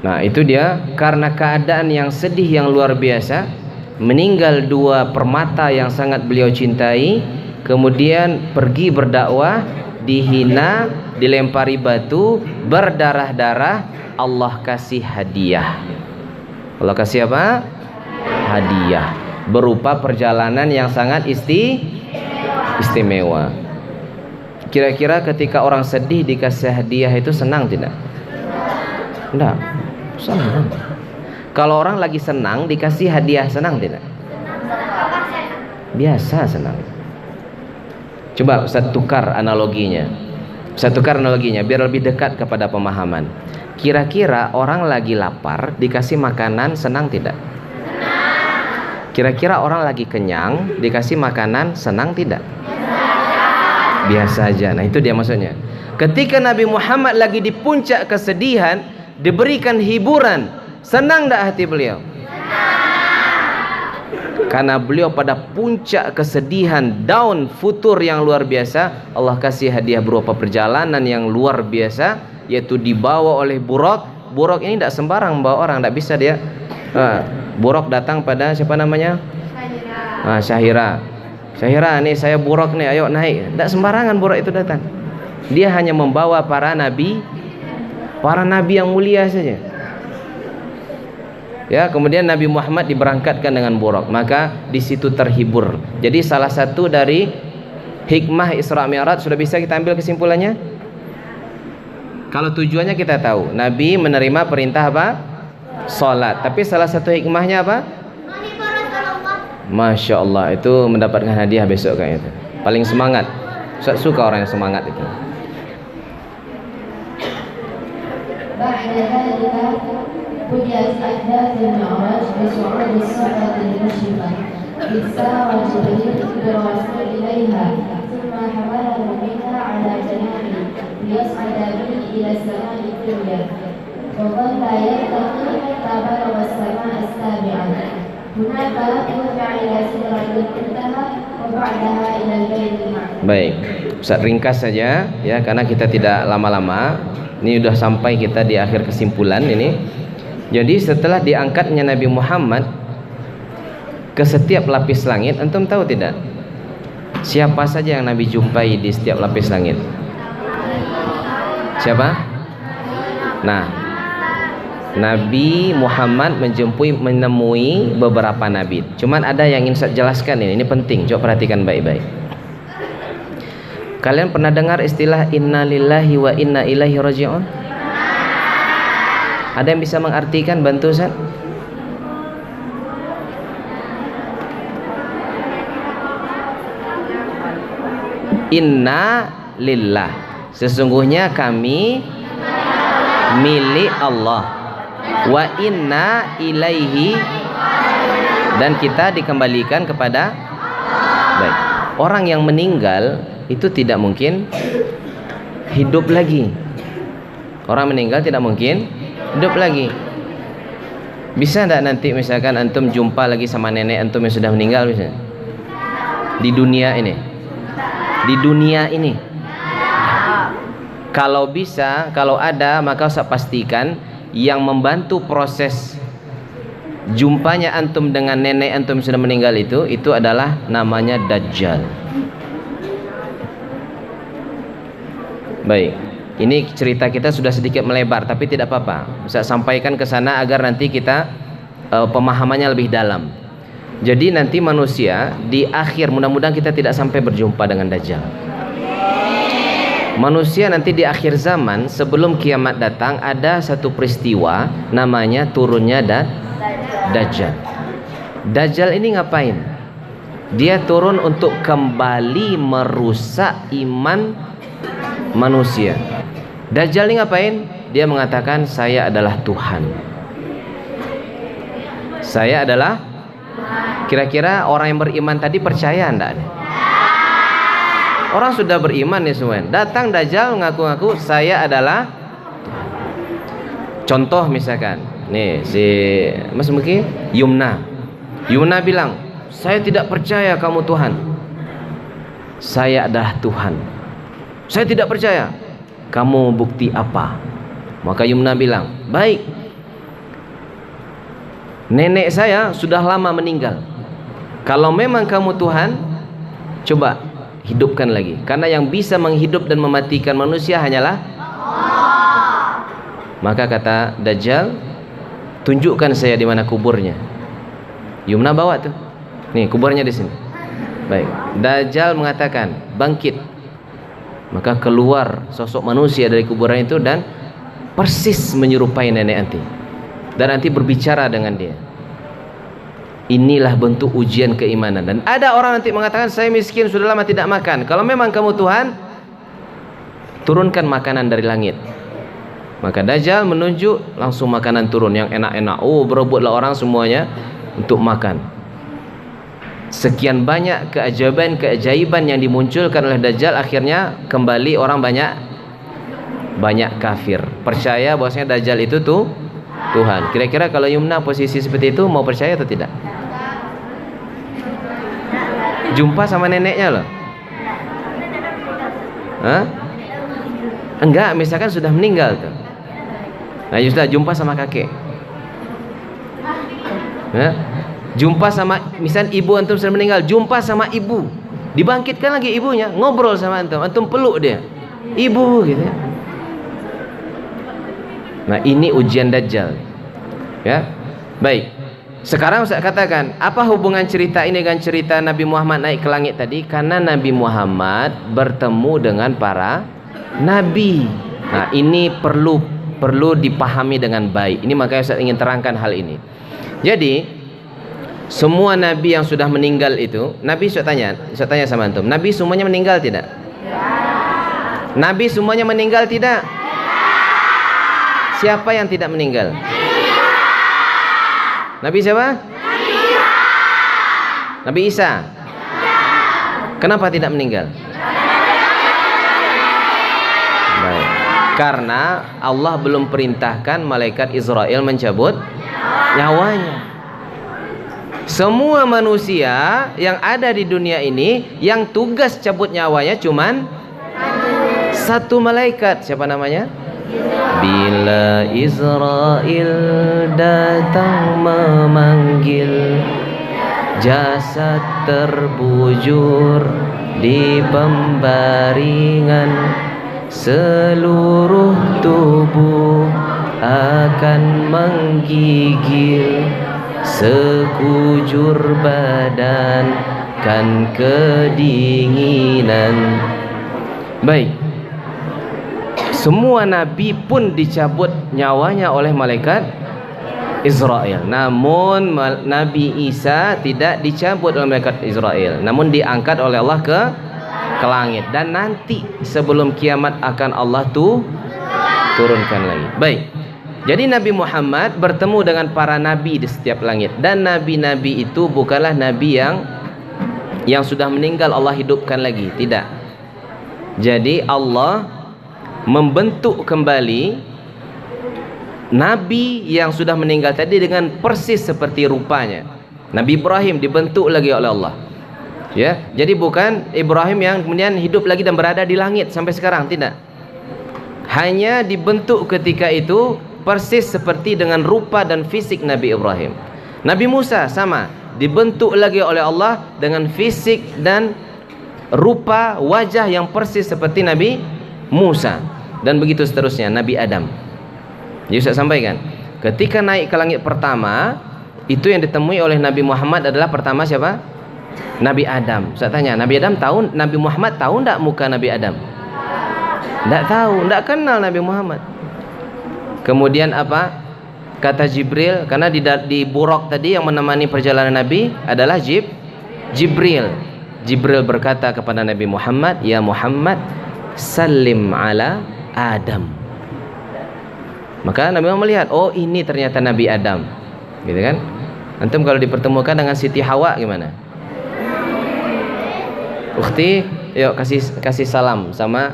Nah, itu dia karena keadaan yang sedih yang luar biasa, meninggal dua permata yang sangat beliau cintai, kemudian pergi berdakwah, dihina, dilempari batu, berdarah-darah, Allah kasih hadiah. Allah kasih apa? Hadiah berupa perjalanan yang sangat istimewa. Kira-kira ketika orang sedih dikasih hadiah itu senang tidak? Enggak. Senang. Kalau orang lagi senang dikasih hadiah senang tidak? Biasa senang. Coba Ustaz tukar analoginya. Biar lebih dekat kepada pemahaman. Kira-kira orang lagi lapar dikasih makanan senang tidak? Kira-kira orang lagi kenyang dikasih makanan senang tidak? Biasa aja. Nah, itu dia maksudnya. Ketika Nabi Muhammad lagi di puncak kesedihan, diberikan hiburan, senang tak hati beliau? Karena beliau pada puncak kesedihan, down, futur yang luar biasa, Allah kasih hadiah berupa perjalanan yang luar biasa, yaitu dibawa oleh buraq. Buraq ini tidak sembarang bawa orang, tidak bisa dia. Buraq datang pada siapa namanya? Syahira. Syahira, nih saya buraq nih, ayo naik. Tidak sembarangan buraq itu datang. Dia hanya membawa para nabi yang mulia saja. Ya, kemudian Nabi Muhammad diberangkatkan dengan buraq, maka di situ terhibur. Jadi salah satu dari hikmah Isra Mi'raj sudah bisa kita ambil kesimpulannya. Kalau tujuannya kita tahu, Nabi menerima perintah apa? Salat. Tapi salah satu hikmahnya apa? Masya Allah, itu mendapatkan hadiah besok kayak itu. Paling semangat. Saya suka orang yang semangat itu. بدأت أحداث المعراج بصعود الصعبة المشرقة إذ سار جبريل بالرسول إليها ثم حمله منها على جناحه ليصعد به إلى السماء الدنيا وظل يرتقي حتى بلغ السماء السابعة هناك رفع إلى سدرة المنتهى وبعدها إلى البيت المعمور. Baik, Ustaz ringkas saja ya karena kita tidak lama-lama. Ini sudah sampai kita di akhir kesimpulan ini. Jadi setelah diangkatnya Nabi Muhammad ke setiap lapis langit, antum tahu tidak? Siapa saja yang Nabi jumpai di setiap lapis langit? Siapa? Nah, Nabi Muhammad menemui beberapa nabi. Cuman ada yang ingin saya jelaskan ini penting. Coba perhatikan baik-baik. Kalian pernah dengar istilah inna lillahi wa inna ilaihi raji'un? Ada yang bisa mengartikan? Bantu Ustaz. Inna lillah, sesungguhnya kami milik Allah, wa inna ilaihi, dan kita dikembalikan kepada. Baik, orang yang meninggal itu tidak mungkin hidup lagi. Orang meninggal tidak mungkin hidup lagi. Bisa tidak nanti misalkan antum jumpa lagi sama nenek antum yang sudah meninggal misalnya di dunia ini? Di dunia ini, kalau bisa, kalau ada, maka saya pastikan yang membantu proses jumpanya antum dengan nenek antum sudah meninggal itu adalah namanya Dajjal. Baik, ini cerita kita sudah sedikit melebar, tapi tidak apa-apa. Saya sampaikan ke sana agar nanti kita pemahamannya lebih dalam. Jadi nanti manusia di akhir, mudah-mudahan kita tidak sampai berjumpa dengan Dajjal. Manusia nanti di akhir zaman sebelum kiamat datang ada satu peristiwa namanya turunnya Dajjal. Dajjal ini ngapain? Dia turun untuk kembali merusak iman manusia. Dajjal ini ngapain? Dia mengatakan saya adalah Tuhan. Saya adalah. Kira-kira orang yang beriman tadi percaya enggak? Orang sudah beriman nih semua. Datang Dajjal mengaku-ngaku saya adalah Tuhan. Contoh misalkan, nih si Mas Muki Yumna bilang, saya tidak percaya kamu Tuhan. Saya adalah Tuhan. Saya tidak percaya. Kamu bukti apa? Maka Yumna bilang, baik. Nenek saya sudah lama meninggal. Kalau memang kamu Tuhan, coba hidupkan lagi. Karena yang bisa menghidup dan mematikan manusia hanyalah Allah. Maka kata Dajjal, tunjukkan saya di mana kuburnya. Yumna bawa tuh. Nih kuburnya di sini. Baik. Dajjal mengatakan, bangkit. Maka keluar sosok manusia dari kuburan itu dan persis menyerupai nenek anti. Dan nanti berbicara dengan dia. Inilah bentuk ujian keimanan. Dan ada orang nanti mengatakan saya miskin sudah lama tidak makan. Kalau memang kamu Tuhan, turunkan makanan dari langit. Maka Dajjal menunjuk langsung makanan turun yang enak-enak. Oh, berebutlah orang semuanya untuk makan. Sekian banyak keajaiban yang dimunculkan oleh Dajjal, akhirnya kembali orang banyak kafir. Percaya bahwasanya Dajjal itu tuh Tuhan. Kira-kira kalau Yumna posisi seperti itu mau percaya atau tidak? Jumpa sama neneknya loh. Hah? Enggak, misalkan sudah meninggal tuh. Nah, sudah jumpa sama kakek. Hah? Jumpa sama, misal ibu antum sudah meninggal, jumpa sama ibu. Dibangkitkan lagi ibunya, ngobrol sama antum, antum peluk dia. Ibu gitu ya. Nah, ini ujian Dajjal. Ya. Baik. Sekarang saya katakan, apa hubungan cerita ini dengan cerita Nabi Muhammad naik ke langit tadi? Karena Nabi Muhammad bertemu dengan para nabi. Nah, ini perlu dipahami dengan baik. Ini makanya saya ingin terangkan hal ini. Jadi, semua nabi yang sudah meninggal itu, Nabi saya tanya sama antum, nabi semuanya meninggal tidak? Nabi semuanya meninggal tidak? Siapa yang tidak meninggal? Nabi siapa? Nabi Isa. Kenapa tidak meninggal? Baik. Karena Allah belum perintahkan malaikat Israel mencabut nyawanya. Semua manusia yang ada di dunia ini yang tugas cabut nyawanya cuman satu malaikat. Siapa namanya? Bila Israel datang memanggil jasad terbujur di pembaringan, seluruh tubuh akan menggigil, sekujur badan kan kedinginan. Baik, semua nabi pun dicabut nyawanya oleh malaikat Israel. Namun Nabi Isa tidak dicabut oleh malaikat Israel, namun diangkat oleh Allah ke langit. Dan nanti sebelum kiamat akan Allah turunkan lagi. Baik, jadi Nabi Muhammad bertemu dengan para nabi di setiap langit. Dan nabi-nabi itu bukanlah nabi yang sudah meninggal Allah hidupkan lagi, tidak. Jadi Allah membentuk kembali nabi yang sudah meninggal tadi dengan persis seperti rupanya. Nabi Ibrahim dibentuk lagi oleh Allah. Ya, jadi bukan Ibrahim yang kemudian hidup lagi dan berada di langit sampai sekarang, tidak. Hanya dibentuk ketika itu persis seperti dengan rupa dan fisik Nabi Ibrahim. Nabi Musa sama, dibentuk lagi oleh Allah dengan fisik dan rupa wajah yang persis seperti Nabi Musa. Dan begitu seterusnya. Nabi Adam. Jadi saya sampaikan, ketika naik ke langit pertama, itu yang ditemui oleh Nabi Muhammad adalah pertama siapa? Nabi Adam. Saya tanya, Nabi Adam tahu, Nabi Muhammad tahu enggak muka Nabi Adam? Enggak tahu, enggak kenal Nabi Muhammad. Kemudian apa? Kata Jibril, karena di buraq tadi yang menemani perjalanan Nabi adalah Jibril. Jibril berkata kepada Nabi Muhammad, "Ya Muhammad, salim ala Adam." Maka Nabi Muhammad melihat, oh ini ternyata Nabi Adam, gitu kan? Antum kalau dipertemukan dengan Siti Hawa gimana? Ukhti, yuk kasih salam sama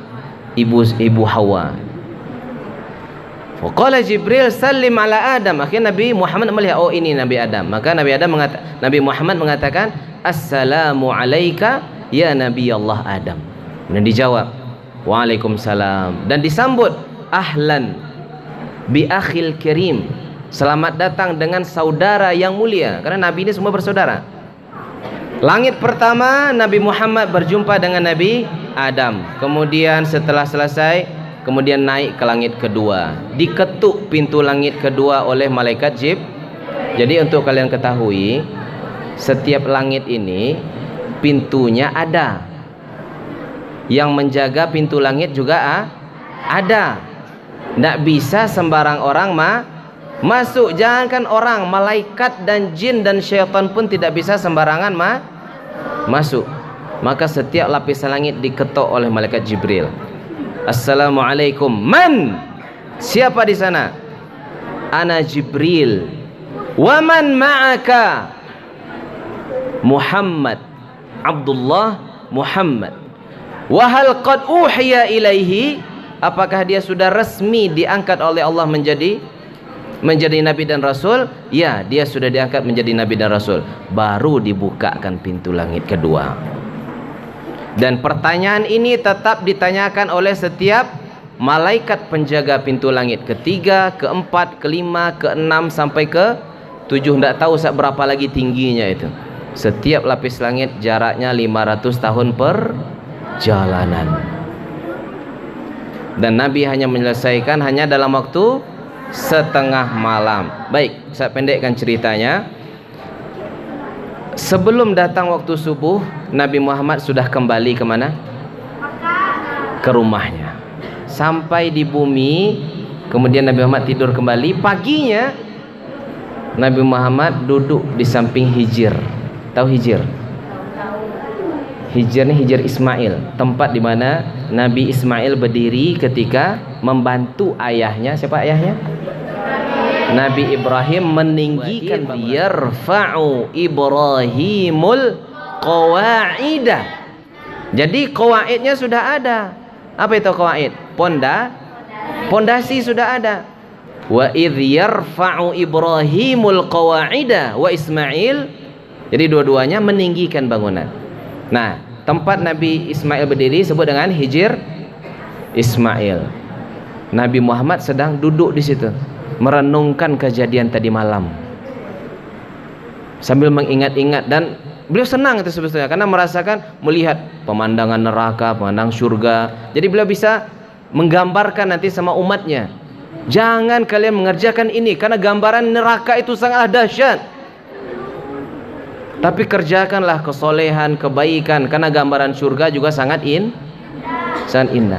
ibu Hawa. Qala Jibril salim ala Adam. Akhirnya Nabi Muhammad melihat, oh ini Nabi Adam. Maka Nabi Muhammad mengatakan, "Assalamu alayka ya Nabi Allah Adam." Dan dijawab, "Waalaikumsalam." Dan disambut, "Ahlan bi akhil kirim." Selamat datang dengan saudara yang mulia. Karena Nabi ini semua bersaudara. Langit pertama Nabi Muhammad berjumpa dengan Nabi Adam. Kemudian setelah selesai, kemudian naik ke langit kedua. Diketuk pintu langit kedua oleh malaikat Jadi untuk kalian ketahui, setiap langit ini pintunya ada. Yang menjaga pintu langit juga ada. Tidak bisa sembarang orang masuk. Jangankan orang, malaikat dan jin dan syaitan pun tidak bisa sembarangan masuk. Maka setiap lapisan langit diketuk oleh malaikat Jibril. "Assalamualaikum, man?" Siapa di sana? "Ana Jibril." "Wa man ma'aka?" "Muhammad." Abdullah Muhammad. "Wa hal qad uhiya ilaihi?" Apakah dia sudah resmi diangkat oleh Allah menjadi nabi dan rasul? Ya, dia sudah diangkat menjadi nabi dan rasul. Baru dibukakan pintu langit kedua. Dan pertanyaan ini tetap ditanyakan oleh setiap malaikat penjaga pintu langit. Ketiga, keempat, kelima, keenam sampai ke 7. Tidak tahu berapa lagi tingginya itu. Setiap lapis langit jaraknya 500 tahun perjalanan. Dan Nabi hanya menyelesaikan hanya dalam waktu setengah malam. Baik, saya pendekkan ceritanya. Sebelum datang waktu subuh, Nabi Muhammad sudah kembali kemana? Ke rumahnya. Sampai di bumi, kemudian Nabi Muhammad tidur kembali. Paginya Nabi Muhammad duduk di samping Hijr. Tahu Hijr? Hijr ini Hijr Ismail, tempat di mana Nabi Ismail berdiri ketika membantu ayahnya. Siapa ayahnya? Nabi Ibrahim meninggikan. Yarfa'u Ibrahimul qawa'ida. Jadi qawaidnya sudah ada. Apa itu qawaid? Pondasi sudah ada. Wa idh yarfa'u Ibrahimul qawa'ida wa Ismail. Jadi dua-duanya meninggikan bangunan. Nah, tempat Nabi Ismail berdiri disebut dengan Hijr Ismail. Nabi Muhammad sedang duduk di situ merenungkan kejadian tadi malam. sambil mengingat-ingat, dan beliau senang itu sebetulnya karena merasakan melihat pemandangan neraka, pemandangan surga. Jadi beliau bisa menggambarkan nanti sama umatnya, jangan kalian mengerjakan ini karena gambaran neraka itu sangatlah dahsyat, tapi kerjakanlah kesolehan, kebaikan karena gambaran surga juga sangat indah.